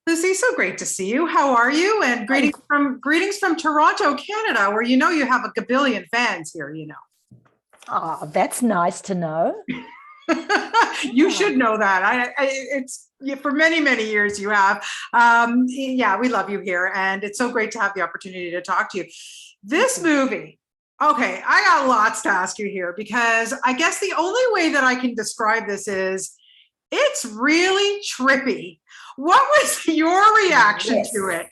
Lucy, so great to see you. How are you? And I'm, greetings from Toronto, Canada, where you have a gabillion fans here, that's nice to know. You Yeah. should know that. It's yeah, for many, many years you have. Yeah, we love you here, and it's so great to have the opportunity to talk to you. Thank This you. movie, okay, I got lots to ask you here because I guess the only way that I can describe this is it's really trippy. What was your reaction to Yes,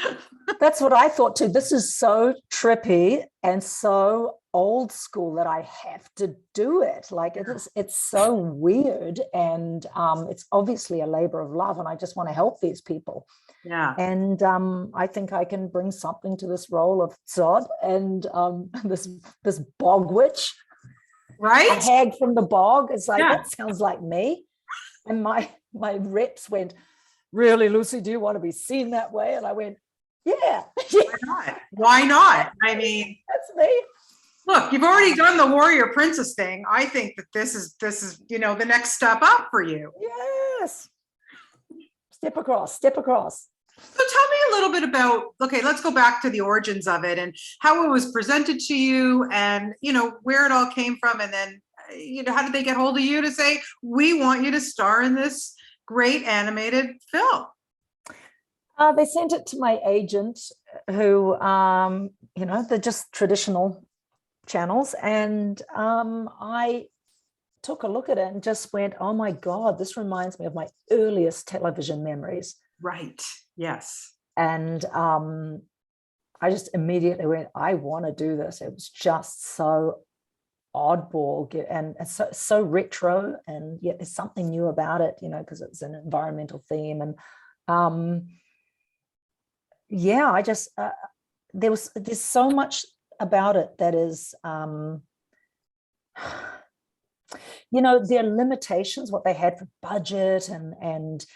it? that's what I thought too. This is so trippy and so old school that I have to do it. Like it's so weird, and it's obviously a labor of love, and I just want to help these people. Yeah, And I think I can bring something to this role of Zod and this bog witch, a right? hag from the bog. It's like Yeah. that sounds like me. And my reps went, really, Lucy, do you want to be seen that way? And I went, yeah, Why not? Why not? I mean, that's me. look, you've already done the Warrior Princess thing. I think that this is the next step up for you. Yes. Step across, step across. So tell me a little bit about, okay, let's go back to the origins of it and how it was presented to you and, where it all came from. And then, how did they get hold of you to say, we want you to star in this great animated film? They sent it to my agent who, they're just traditional channels. And I took a look at it and just went, oh my God, this reminds me of my earliest television memories. Right. Yes. And I just immediately went, I want to do this. It was just so oddball and so retro, and yet there's something new about it, because it's an environmental theme. And yeah, I just there's so much about it that is their limitations, what they had for budget, and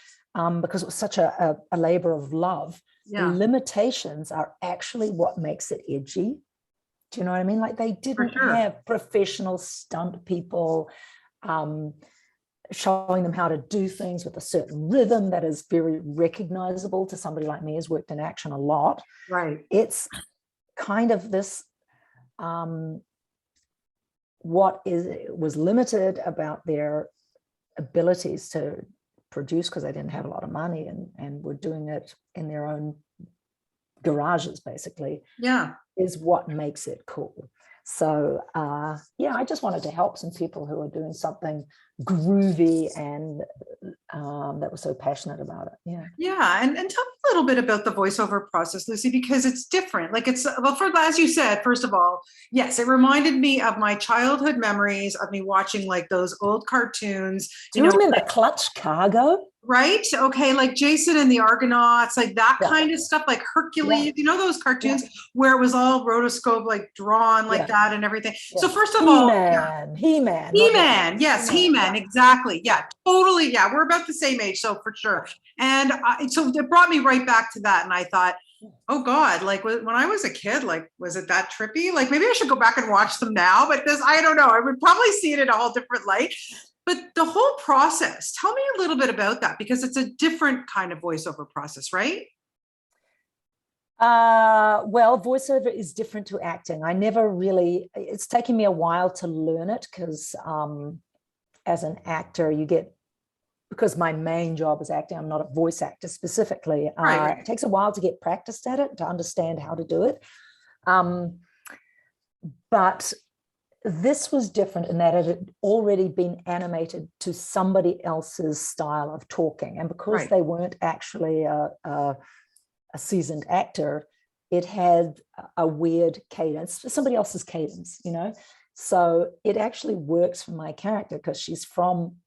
because it was such a labor of love. The Yeah, limitations are actually what makes it edgy. Do you know what I mean? Like they for didn't sure. have professional stunt people showing them how to do things with a certain rhythm that is very recognizable to somebody like me who's worked in action a lot. Right. It's kind of this what was limited about their abilities to produce, because they didn't have a lot of money and were doing it in their own garages basically, Yeah. is what makes it cool. So yeah, I just wanted to help some people who are doing something groovy and that was so passionate about it. Yeah. Yeah, and tell me a little bit about the voiceover process, Lucy, because it's different. Like well, as you said, first of all, yes, it reminded me of my childhood memories of me watching like those old cartoons, Do you remember Clutch Cargo? right? Okay, like Jason and the Argonauts, like that Yeah. kind of stuff, like Yeah. Hercules, those Yeah. cartoons where it was all rotoscope, like drawn like Yeah. that and everything. So Yeah. first of all, yeah, He-Man, not He-Man, Hercules. yes, He-Man. He-Man, Yeah. exactly. Yeah. Yeah, totally. Yeah, we're about the same age, so for sure. And so it brought me right back to that, and I thought, oh God, like when I was a kid, like was it that trippy? Like maybe I should go back and watch them now, but I don't know. I would probably see it in a whole different light. But the whole process, tell me a little bit about that because it's a different kind of voiceover process, right? Well, voiceover is different to acting. It's taken me a while to learn it because as an actor, because my main job is acting, I'm not a voice actor specifically. Right. It takes a while to get practiced at it, to understand how to do it. But this was different in that it had already been animated to somebody else's style of talking. And because they weren't actually a seasoned actor, it had a weird cadence, somebody else's cadence, So it actually works for my character because she's from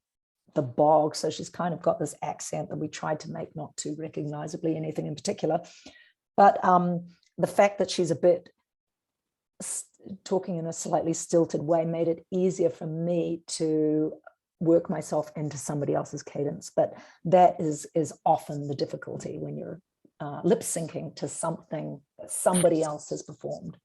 the bog. So she's kind of got this accent that we tried to make not too recognizably anything in particular. But the fact that she's a bit talking in a slightly stilted way made it easier for me to work myself into somebody else's cadence. But that is often the difficulty when you're lip syncing to something that somebody else has performed.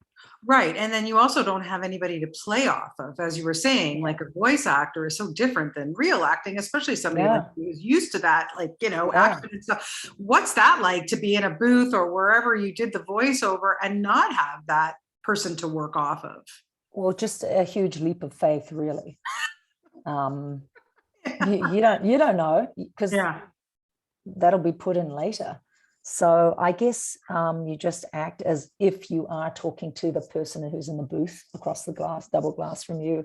Right. And then you also don't have anybody to play off of, as you were saying, Yeah. like a voice actor is so different than real acting, especially somebody like Yeah. you who's used to that, like, Yeah. action and stuff. What's that like to be in a booth or wherever you did the voiceover and not have that person to work off of? Well, just a huge leap of faith, really. You don't know, because Yeah. that'll be put in later. So I guess you just act as if you are talking to the person who's in the booth across the glass, double glass from you.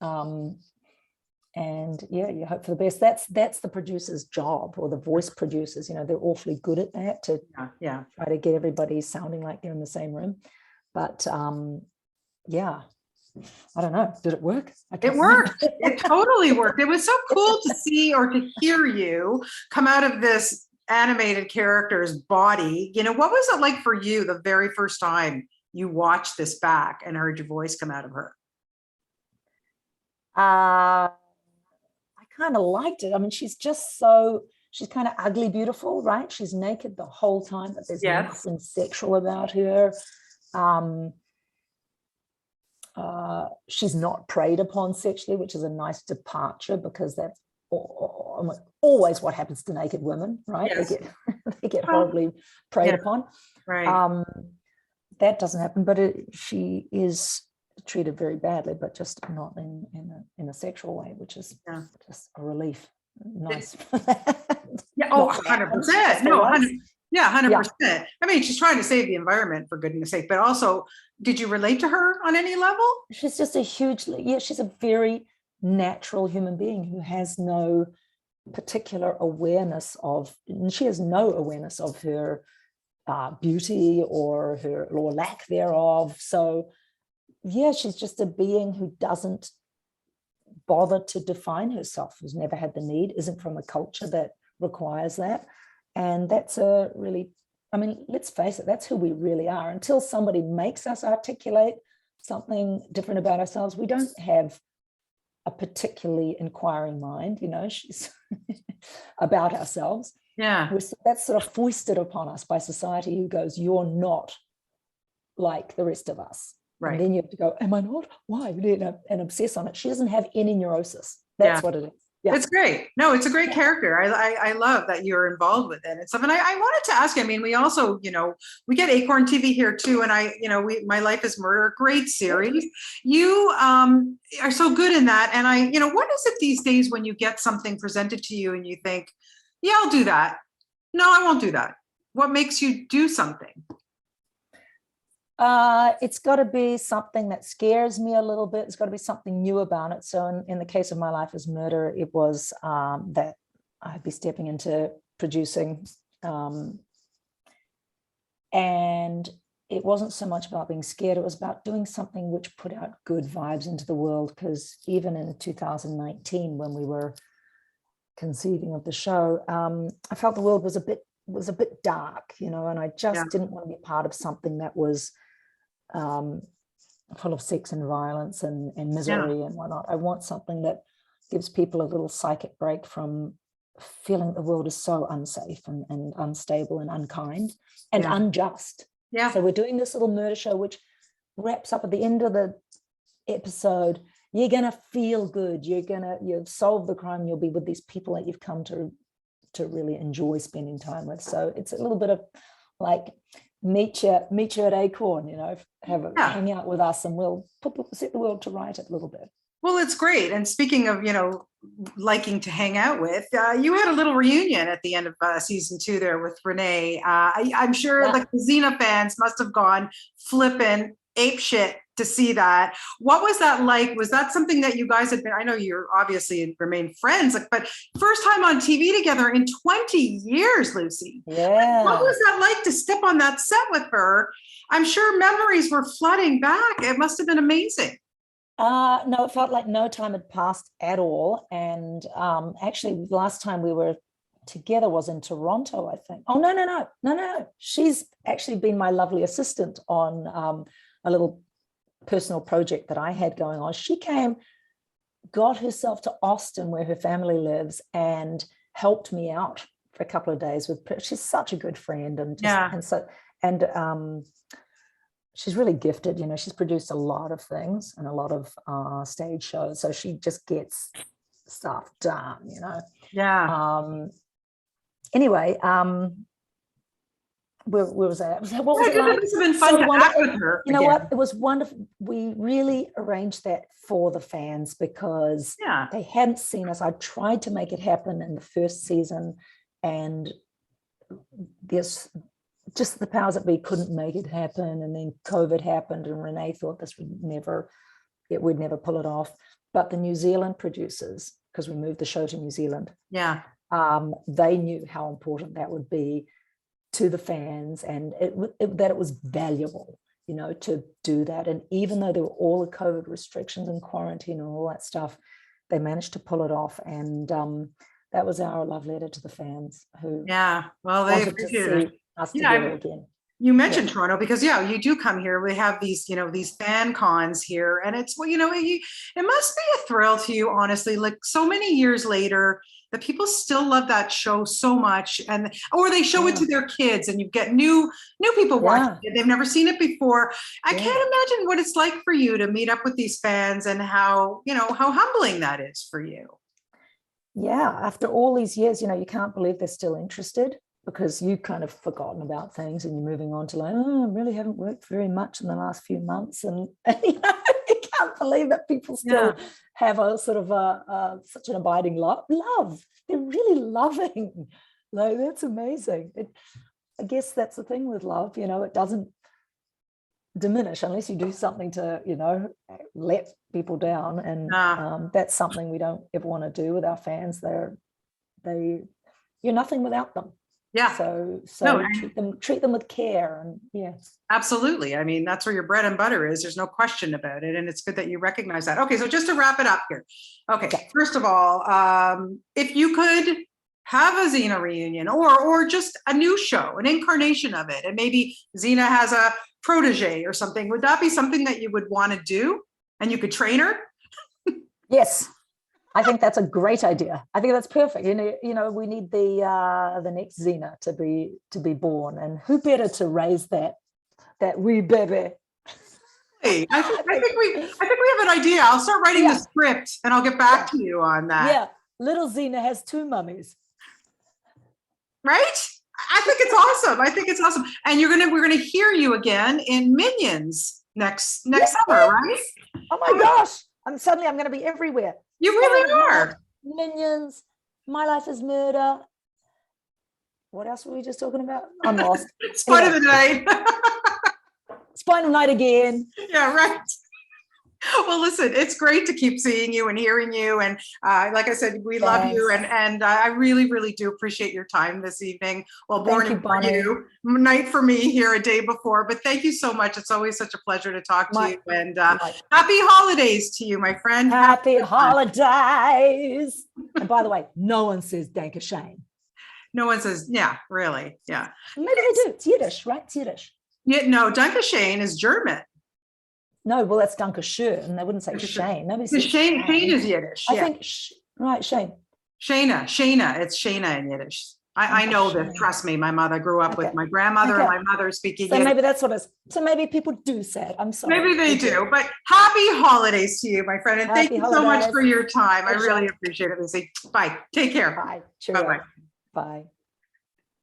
And yeah, you hope for the best. That's the producer's job, or the voice producers. They're awfully good at that, to try to get everybody sounding like they're in the same room. But yeah, I don't know. Did it work? It worked. It totally worked. It was so cool to see or to hear you come out of this animated character's body. What was it like for you the very first time you watched this back and heard your voice come out of her? I kind of liked it. I mean, she's kind of ugly beautiful, right? She's naked the whole time, but there's nothing sexual about her. She's not preyed upon sexually, which is a nice departure, because that's always what happens to naked women, right? Yes. They get horribly preyed upon. Right. That doesn't happen, but she is treated very badly, but just not in a sexual way, which is just a relief. Nice. Yeah. Oh, 100%. No, 100. Yeah, 100%. I mean, she's trying to save the environment, for goodness sake, but also, did you relate to her on any level? She's just she's a very natural human being who has no particular awareness of, and she has no awareness of her beauty or lack thereof. So yeah, she's just a being who doesn't bother to define herself, who's never had the need, isn't from a culture that requires that. And that's let's face it, that's who we really are. Until somebody makes us articulate something different about ourselves, we don't have a particularly inquiring mind, she's about ourselves. Yeah. That's sort of foisted upon us by society, who goes, you're not like the rest of us. Right. And then you have to go, am I not? Why? And obsess on it. She doesn't have any neurosis. That's what it is. Yeah. It's great. No, it's a great character. I love that you're involved with it and stuff. And I wanted to ask you, I mean, we also, we get Acorn TV here too. And My Life is Murder, great series. You are so good in that. And what is it these days when you get something presented to you and you think, yeah, I'll do that. No, I won't do that. What makes you do something? It's got to be something that scares me a little bit. It's got to be something new about it. So in the case of My Life is Murder, it was that I'd be stepping into producing. And it wasn't so much about being scared. It was about doing something which put out good vibes into the world. Because even in 2019, when we were conceiving of the show, I felt the world was a bit dark, and I just didn't want to be part of something that was full of sex and violence and misery and whatnot. I want something that gives people a little psychic break from feeling the world is so unsafe and unstable and unkind and unjust. Yeah. So we're doing this little murder show, which wraps up at the end of the episode. You're gonna feel good. You've solved the crime. You'll be with these people that you've come to really enjoy spending time with. So it's a little bit of like, meet you at Acorn, hang out with us, and we'll set the world to right a little bit. Well, it's great. And speaking of, liking to hang out with, you had a little reunion at the end of season 2 there with Renee. I'm sure like the Xena fans must have gone flipping apeshit to see that. What was that like? Was that something that you guys had been, I know you're obviously remained friends, but first time on TV together in 20 years, Lucy. Yeah. What was that like to step on that set with her? I'm sure memories were flooding back. It must have been amazing. No, it felt like no time had passed at all. And actually, the last time we were together was in Toronto, I think. Oh, no. She's actually been my lovely assistant on a little personal project that I had going on. She got herself to Austin, where her family lives, and helped me out for a couple of days she's such a good friend. And she's really gifted. You know, she's produced a lot of things and a lot of stage shows, so she just gets stuff done, you know. Yeah. Anyway, where was I? What was it like? It must have been fun to act with her. You know what? It was wonderful. We really arranged that for the fans because they hadn't seen us. I tried to make it happen in the first season, and there's just the powers that be couldn't make it happen. And then COVID happened, and Renee thought we'd never pull it off. But the New Zealand producers, because we moved the show to New Zealand, they knew how important that would be to the fans, and that it was valuable, you know, to do that. And even though there were all the COVID restrictions and quarantine and all that stuff, they managed to pull it off. And that was our love letter to the fans who well, they appreciated us together again. You mentioned Toronto because you do come here. We have these, you know, these fan cons here, and it's, well, you know, it must be a thrill to you, honestly, like so many years later, that people still love that show so much, or they show it to their kids, and you get new people watching it. They've never seen it before. I can't imagine what it's like for you to meet up with these fans and how, you know, how humbling that is for you. Yeah, after all these years, you know, you can't believe they're still interested, because you've kind of forgotten about things and you're moving on to like, I really haven't worked very much in the last few months. And you know, you can't believe that people still have a sort of such an abiding love. They're really loving. Like, that's amazing. I guess that's the thing with love, you know, it doesn't diminish unless you do something to, you know, let people down. And that's something we don't ever want to do with our fans. You're nothing without them. Yeah. So treat them with care. And absolutely. I mean, that's where your bread and butter is. There's no question about it. And it's good that you recognize that. Okay. So just to wrap it up here. Okay. First of all, if you could have a Xena reunion or just a new show, an incarnation of it, and maybe Xena has a protege or something, would that be something that you would want to do and you could train her? Yes. I think that's a great idea. I think that's perfect. You know, we need the next Xena to be born, and who better to raise that wee baby? Hey, I think we have an idea. I'll start writing the script, and I'll get back to you on that. Yeah, little Xena has 2 mummies. Right? I think it's awesome. And we're gonna hear you again in Minions next summer, right? Oh my gosh! I'm going to be everywhere. You really are. Minions, My Life is Murder. What else were we just talking about? I'm lost. Spider the Night. Spider Night again. Yeah, right. Well, listen, it's great to keep seeing you and hearing you. And like I said, we love you. And I really, really do appreciate your time this evening. Well, morning for you, night for me here a day before. But thank you so much. It's always such a pleasure to talk to you. And happy holidays to you, my friend. Happy holidays. And by the way, no one says Danke Shane. No one says, really. Yeah. Maybe they do. It's Yiddish, right? It's Yiddish. Yeah, no, Danke Shane is German. No, well, that's Danke schön. They wouldn't say Shane. Nobody says Shane is Yiddish. I think, right, Shane. Shayna. It's Shayna in Yiddish. I know this. Trust me. My mother grew up with my grandmother and my mother speaking Yiddish. Maybe that's what it is. So maybe people do say it. I'm sorry. Maybe they do. But happy holidays to you, my friend. And thank you so much for your time. I really appreciate it, Lucy. Bye. Take care. Bye. Bye-bye. Bye.